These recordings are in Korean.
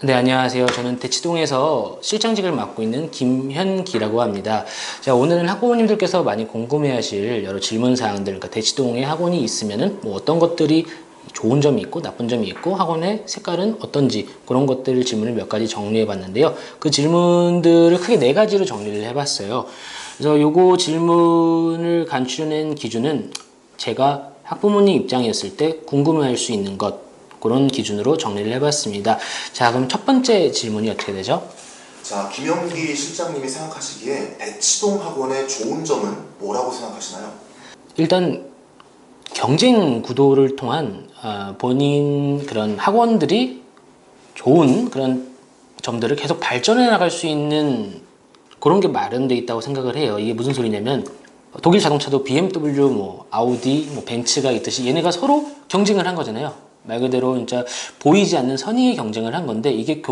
네, 안녕하세요. 저는 대치동에서 실장직을 맡고 있는 김현기라고 합니다. 자, 오늘은 학부모님들께서 많이 궁금해하실 여러 질문사항들, 그러니까 대치동에 학원이 있으면은 뭐 어떤 것들이 좋은 점이 있고 나쁜 점이 있고 학원의 색깔은 어떤지 그런 것들 질문을 몇 가지 정리해 봤는데요. 그 질문들을 크게 네 가지로 정리를 해 봤어요. 그래서 요거 질문을 간추려낸 기준은 제가 학부모님 입장이었을 때 궁금해할 수 있는 것, 그런 기준으로 정리를 해봤습니다. 자, 그럼 첫 번째 질문이 어떻게 되죠? 자, 김영기 실장님이 생각하시기에 대치동 학원의 좋은 점은 뭐라고 생각하시나요? 일단 경쟁 구도를 통한 본인 그런 학원들이 좋은 그런 점들을 계속 발전해 나갈 수 있는 그런 게 마련되어 있다고 생각을 해요. 이게 무슨 소리냐면 독일 자동차도 BMW, 뭐 아우디, 뭐 벤츠가 있듯이 얘네가 서로 경쟁을 한 거잖아요. 말 그대로 진짜 보이지 않는 선의의 경쟁을 한 건데 이게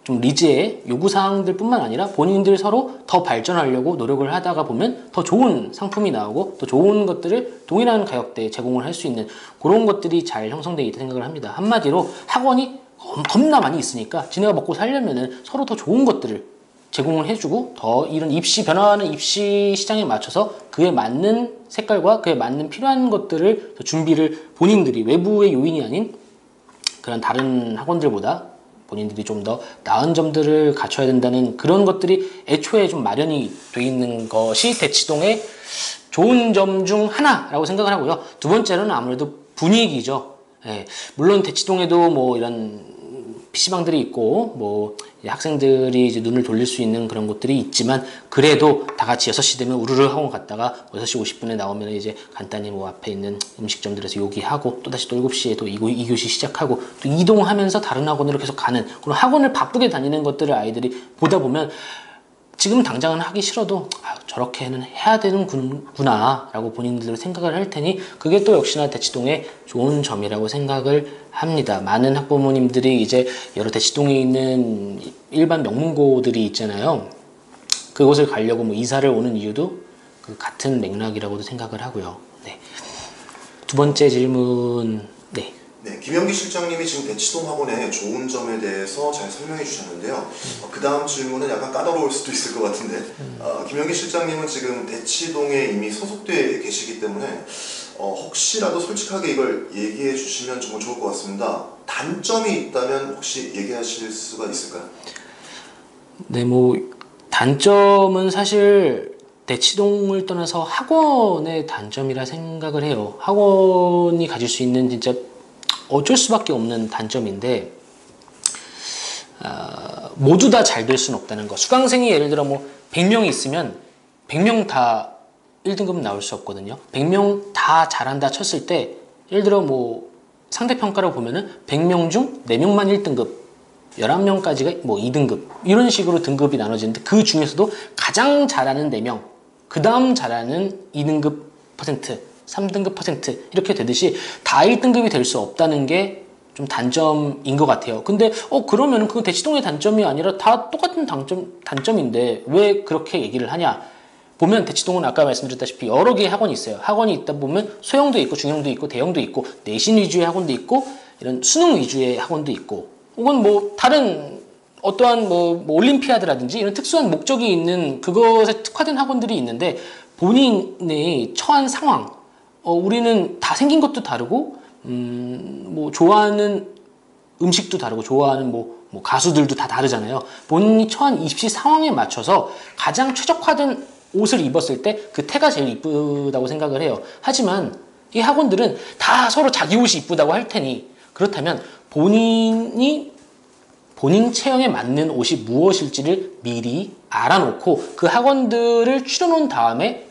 좀 리즈의 요구사항들 뿐만 아니라 본인들 서로 더 발전하려고 노력을 하다가 보면 더 좋은 상품이 나오고 더 좋은 것들을 동일한 가격대에 제공을 할 수 있는 그런 것들이 잘 형성되어 있다고 생각을 합니다. 한마디로 학원이 겁나 많이 있으니까 지네가 먹고 살려면은 서로 더 좋은 것들을 제공을 해주고 더 이런 변화하는 입시 시장에 맞춰서 그에 맞는 색깔과 그에 맞는 필요한 것들을 준비를 본인들이 외부의 요인이 아닌 그런 다른 학원들보다 본인들이 좀 더 나은 점들을 갖춰야 된다는 그런 것들이 애초에 좀 마련이 돼 있는 것이 대치동의 좋은 점 중 하나라고 생각을 하고요. 두 번째로는 아무래도 분위기죠. 예, 물론 대치동에도 뭐 이런 PC방들이 있고 뭐 학생들이 이제 눈을 돌릴 수 있는 그런 곳들이 있지만 그래도 다 같이 6시 되면 우르르 학원 갔다가 6시 50분에 나오면 이제 간단히 뭐 앞에 있는 음식점들에서 요기하고 또다시 또 7시에 또 2교시 시작하고 또 이동하면서 다른 학원으로 계속 가는 그런 학원을 바쁘게 다니는 것들을 아이들이 보다 보면 지금 당장은 하기 싫어도 저렇게는 해야 되는구나 라고 본인들도 생각을 할 테니 그게 또 역시나 대치동의 좋은 점이라고 생각을 합니다. 많은 학부모님들이 이제 여러 대치동에 있는 일반 명문고들이 있잖아요. 그곳을 가려고 뭐 이사를 오는 이유도 그 같은 맥락이라고도 생각을 하고요. 네. 두 번째 질문. 네. 네, 김영기 실장님이 지금 대치동 학원의 좋은 점에 대해서 잘 설명해 주셨는데요. 그 다음 질문은 약간 까다로울 수도 있을 것 같은데 김영기 실장님은 지금 대치동에 이미 소속돼 계시기 때문에 혹시라도 솔직하게 이걸 얘기해 주시면 정말 좋을 것 같습니다. 단점이 있다면 혹시 얘기하실 수가 있을까요? 네, 뭐 단점은 사실 대치동을 떠나서 학원의 단점이라 생각을 해요. 학원이 가질 수 있는 진짜 어쩔 수밖에 없는 단점인데 모두 다 잘 될 수는 없다는 거. 수강생이 예를 들어 뭐 100명이 있으면 100명 다 1등급 나올 수 없거든요. 100명 다 잘한다 쳤을 때 예를 들어 뭐 상대평가를 보면은 100명 중 4명만 1등급 11명까지가 뭐 2등급 이런 식으로 등급이 나눠지는데 그 중에서도 가장 잘하는 4명 그 다음 잘하는 2등급 퍼센트 3등급 퍼센트 이렇게 되듯이 다 1등급이 될 수 없다는 게 좀 단점인 것 같아요. 근데 그러면은 그 대치동의 단점이 아니라 다 똑같은 단점인데 왜 그렇게 얘기를 하냐? 보면 대치동은 아까 말씀드렸다시피 여러 개의 학원이 있어요. 학원이 있다 보면 소형도 있고 중형도 있고 대형도 있고 내신 위주의 학원도 있고 이런 수능 위주의 학원도 있고 혹은 뭐 다른 어떠한 뭐 올림피아드라든지 이런 특수한 목적이 있는 그것에 특화된 학원들이 있는데 본인의 처한 상황 우리는 다 생긴 것도 다르고 뭐 좋아하는 음식도 다르고 좋아하는 뭐 가수들도 다 다르잖아요. 본인이 처한 입시 상황에 맞춰서 가장 최적화된 옷을 입었을 때 그 태가 제일 이쁘다고 생각을 해요. 하지만 이 학원들은 다 서로 자기 옷이 이쁘다고 할 테니 그렇다면 본인 체형에 맞는 옷이 무엇일지를 미리 알아놓고 그 학원들을 추려놓은 다음에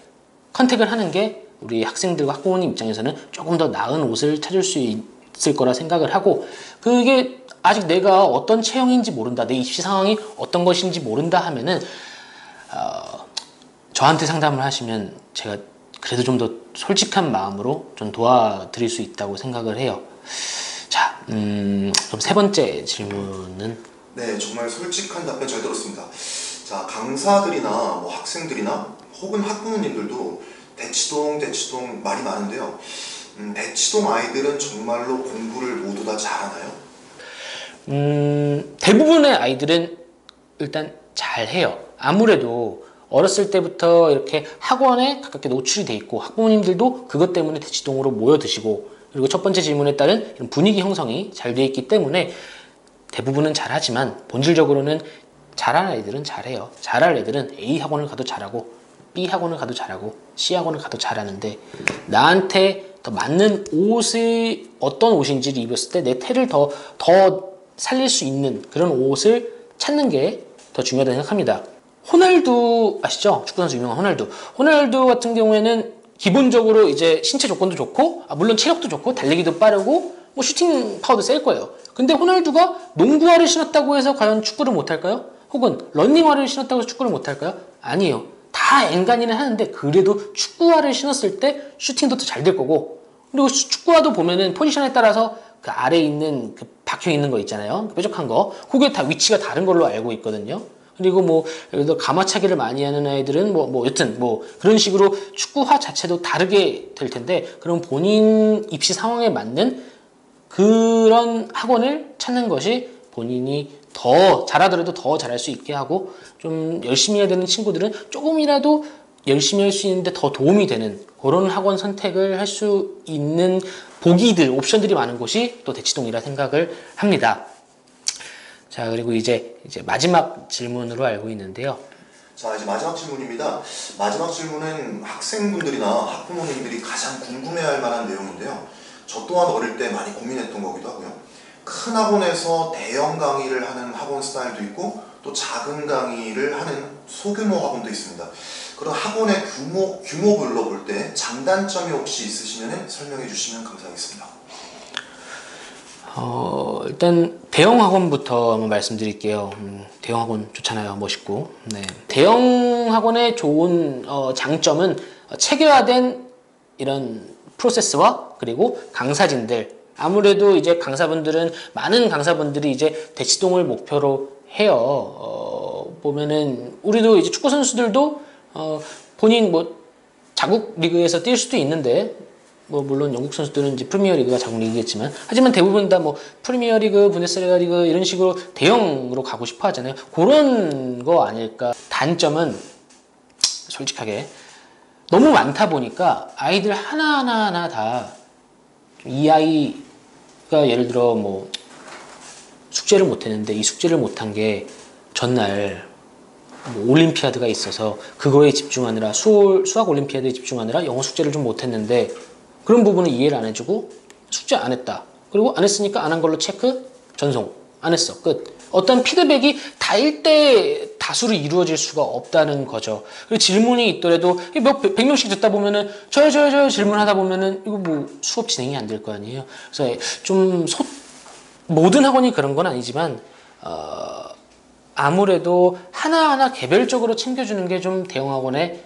컨택을 하는 게 우리 학생들과 학부모님 입장에서는 조금 더 나은 옷을 찾을 수 있을 거라 생각을 하고 그게 아직 내가 어떤 체형인지 모른다 내 입시 상황이 어떤 것인지 모른다 하면은 저한테 상담을 하시면 제가 그래도 좀 더 솔직한 마음으로 좀 도와드릴 수 있다고 생각을 해요. 자, 그럼 세 번째 질문은? 네, 정말 솔직한 답변 잘 들었습니다. 자, 강사들이나 뭐 학생들이나 혹은 학부모님들도 대치동 말이 많은데요. 대치동 아이들은 정말로 공부를 모두 다 잘하나요? 대부분의 아이들은 일단 잘해요. 아무래도 어렸을 때부터 이렇게 학원에 가깝게 노출이 돼 있고 학부모님들도 그것 때문에 대치동으로 모여드시고 그리고 첫 번째 질문에 따른 이런 분위기 형성이 잘 돼 있기 때문에 대부분은 잘하지만 본질적으로는 잘하는 아이들은 잘해요. 잘할 애들은 A 학원을 가도 잘하고 B 학원을 가도 잘하고 C 학원을 가도 잘하는데 나한테 더 맞는 옷이 어떤 옷인지를 입었을 때 내 태를 더 살릴 수 있는 그런 옷을 찾는 게 더 중요하다고 생각합니다. 호날두 아시죠? 축구선수 유명한 호날두. 호날두 같은 경우에는 기본적으로 이제 신체 조건도 좋고 물론 체력도 좋고 달리기도 빠르고 뭐 슈팅 파워도 셀 거예요. 근데 호날두가 농구화를 신었다고 해서 과연 축구를 못할까요? 혹은 러닝화를 신었다고 해서 축구를 못할까요? 아니에요. 다 엔간히는 하는데 그래도 축구화를 신었을 때 슈팅도 더 잘 될 거고 그리고 축구화도 보면은 포지션에 따라서 그 아래에 있는 그 박혀 있는 거 있잖아요. 그 뾰족한 거. 그게 다 위치가 다른 걸로 알고 있거든요. 그리고 뭐 예를 들어 가마차기를 많이 하는 아이들은 여튼 그런 식으로 축구화 자체도 다르게 될 텐데 그럼 본인 입시 상황에 맞는 그런 학원을 찾는 것이 본인이 더 잘하더라도 더 잘할 수 있게 하고 좀 열심히 해야 되는 친구들은 조금이라도 열심히 할 수 있는데 더 도움이 되는 그런 학원 선택을 할 수 있는 보기들, 옵션들이 많은 곳이 또 대치동이라 생각을 합니다. 자, 그리고 이제 마지막 질문으로 알고 있는데요. 자, 이제 마지막 질문입니다. 마지막 질문은 학생분들이나 학부모님들이 가장 궁금해할 만한 내용인데요. 저 또한 어릴 때 많이 고민했던 거기도 하고요. 큰 학원에서 대형 강의를 하는 학원 스타일도 있고 또 작은 강의를 하는 소규모 학원도 있습니다. 그런 학원의 규모별로 볼 때 장단점이 혹시 있으시면 설명해 주시면 감사하겠습니다. 일단 대형 학원부터 한번 말씀드릴게요. 대형 학원 좋잖아요. 멋있고. 네. 대형 학원의 좋은 장점은 체계화된 이런 프로세스와 그리고 강사진들. 아무래도 이제 많은 강사분들이 이제 대치동을 목표로 해요. 보면은 우리도 이제 축구 선수들도 본인 자국 리그에서 뛸 수도 있는데 물론 영국 선수들은 이제 프리미어 리그가 자국 리그겠지만 하지만 대부분 다 프리미어 리그, 분데스리가 리그 이런 식으로 대형으로 가고 싶어 하잖아요. 그런 거 아닐까. 단점은 솔직하게 너무 많다 보니까 아이들 하나하나 다 이 아이가 예를 들어 숙제를 못했는데 이 숙제를 못한 게 전날 올림피아드가 있어서 그거에 집중하느라 수학 올림피아드에 집중하느라 영어 숙제를 좀 못했는데 그런 부분을 이해를 안 해주고 숙제 안 했다. 그리고 안 했으니까 안 한 걸로 체크, 전송. 안 했어. 끝. 어떤 피드백이 다 일대 다수로 이루어질 수가 없다는 거죠. 그리고 질문이 있더라도 100명씩 듣다 보면은 저요 질문하다 보면은 이거 수업 진행이 안 될 거 아니에요. 그래서 좀 모든 학원이 그런 건 아니지만 아무래도 하나하나 개별적으로 챙겨주는 게 좀 대형 학원의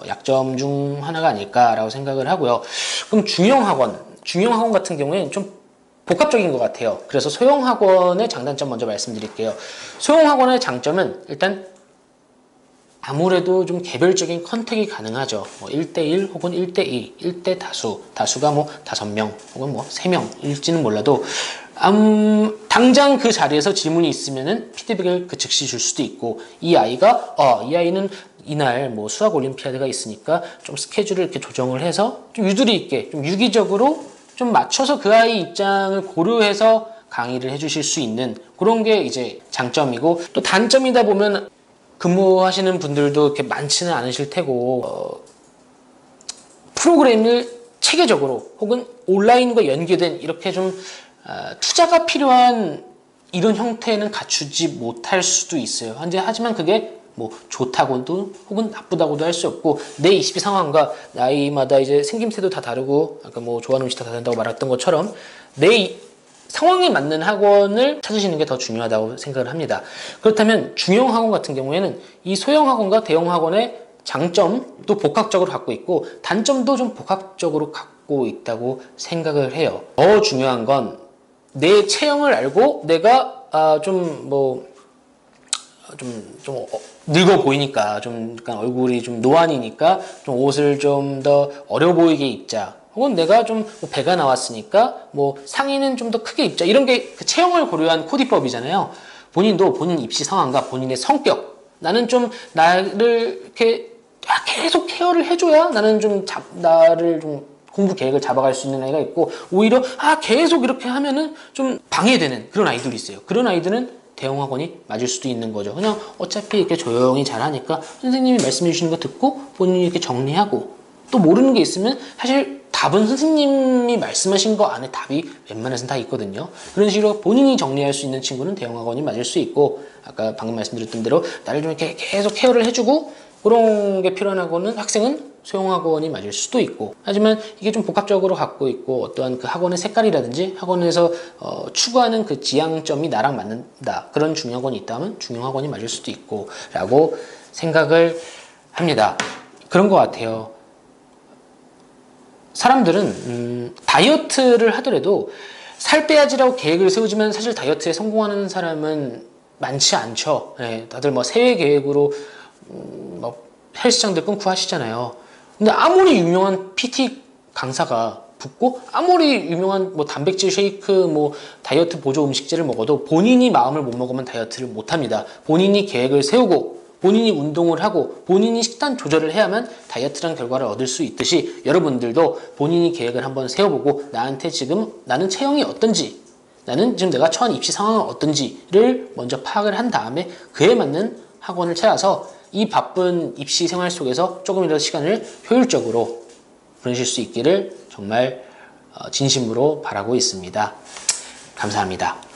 약점 중 하나가 아닐까라고 생각을 하고요. 그럼 중형 학원 같은 경우에는 좀 복합적인 것 같아요. 그래서 소형 학원의 장단점 먼저 말씀드릴게요. 소형 학원의 장점은 일단 아무래도 좀 개별적인 컨택이 가능하죠. 1대1 혹은 1대2, 1대 다수가 5명 혹은 3명일지는 몰라도 당장 그 자리에서 질문이 있으면은 피드백을 그 즉시 줄 수도 있고 이 아이는 이날 수학 올림피아드가 있으니까 좀 스케줄을 이렇게 조정을 해서 좀 유두리 있게 좀 유기적으로 좀 맞춰서 그 아이 입장을 고려해서 강의를 해주실 수 있는 그런 게 이제 장점이고 또 단점이다 보면 근무하시는 분들도 이렇게 많지는 않으실 테고 프로그램을 체계적으로 혹은 온라인과 연계된 이렇게 좀 투자가 필요한 이런 형태는 갖추지 못할 수도 있어요. 하지만 그게 좋다고도 혹은 나쁘다고도 할 수 없고 내 입시 상황과 나이마다 이제 생김새도 다 다르고 아까 좋아하는 음식 다 다른다고 말했던 것처럼 내 상황에 맞는 학원을 찾으시는 게 더 중요하다고 생각을 합니다. 그렇다면 중형 학원 같은 경우에는 이 소형 학원과 대형 학원의 장점도 복합적으로 갖고 있고 단점도 좀 복합적으로 갖고 있다고 생각을 해요. 더 중요한 건 내 체형을 알고 내가 늙어 보이니까 좀 약간 얼굴이 좀 노안이니까 좀 옷을 좀 더 어려 보이게 입자 혹은 내가 좀뭐 배가 나왔으니까 뭐 상의는 좀 더 크게 입자. 이런 게 그 체형을 고려한 코디법이잖아요. 본인도 본인 입시 상황과 본인의 성격, 나는 좀 나를 이렇게 계속 케어를 해줘야 나는 좀 나를 좀 공부 계획을 잡아갈 수 있는 아이가 있고, 오히려 계속 이렇게 하면은 좀 방해되는 그런 아이들이 있어요. 그런 아이들은 대형학원이 맞을 수도 있는 거죠. 그냥 어차피 이렇게 조용히 잘하니까 선생님이 말씀해 주시는 거 듣고 본인이 이렇게 정리하고, 또 모르는 게 있으면 사실 답은 선생님이 말씀하신 거 안에 답이 웬만해서는 다 있거든요. 그런 식으로 본인이 정리할 수 있는 친구는 대형학원이 맞을 수 있고, 아까 방금 말씀드렸던 대로 나를 좀 이렇게 계속 케어를 해주고 그런 게 필요한 학생은 소형학원이 맞을 수도 있고, 하지만 이게 좀 복합적으로 갖고 있고 어떠한 그 학원의 색깔이라든지 학원에서 추구하는 그 지향점이 나랑 맞는다, 그런 중형학원이 있다면 중형학원이 맞을 수도 있고 라고 생각을 합니다. 그런 것 같아요. 사람들은 다이어트를 하더라도 살 빼야지라고 계획을 세우지만 사실 다이어트에 성공하는 사람은 많지 않죠. 네, 다들 뭐 세외 계획으로 뭐 헬스장들 끊고 하시잖아요. 근데 아무리 유명한 PT 강사가 붙고 아무리 유명한 뭐 단백질 쉐이크, 뭐 다이어트 보조 음식제를 먹어도 본인이 마음을 못 먹으면 다이어트를 못 합니다. 본인이 계획을 세우고 본인이 운동을 하고 본인이 식단 조절을 해야만 다이어트란 결과를 얻을 수 있듯이, 여러분들도 본인이 계획을 한번 세워보고 나한테 지금 나는 체형이 어떤지, 나는 지금 내가 처한 입시 상황은 어떤지를 먼저 파악을 한 다음에 그에 맞는 학원을 찾아서 이 바쁜 입시 생활 속에서 조금이라도 시간을 효율적으로 보내실 수 있기를 정말 진심으로 바라고 있습니다. 감사합니다.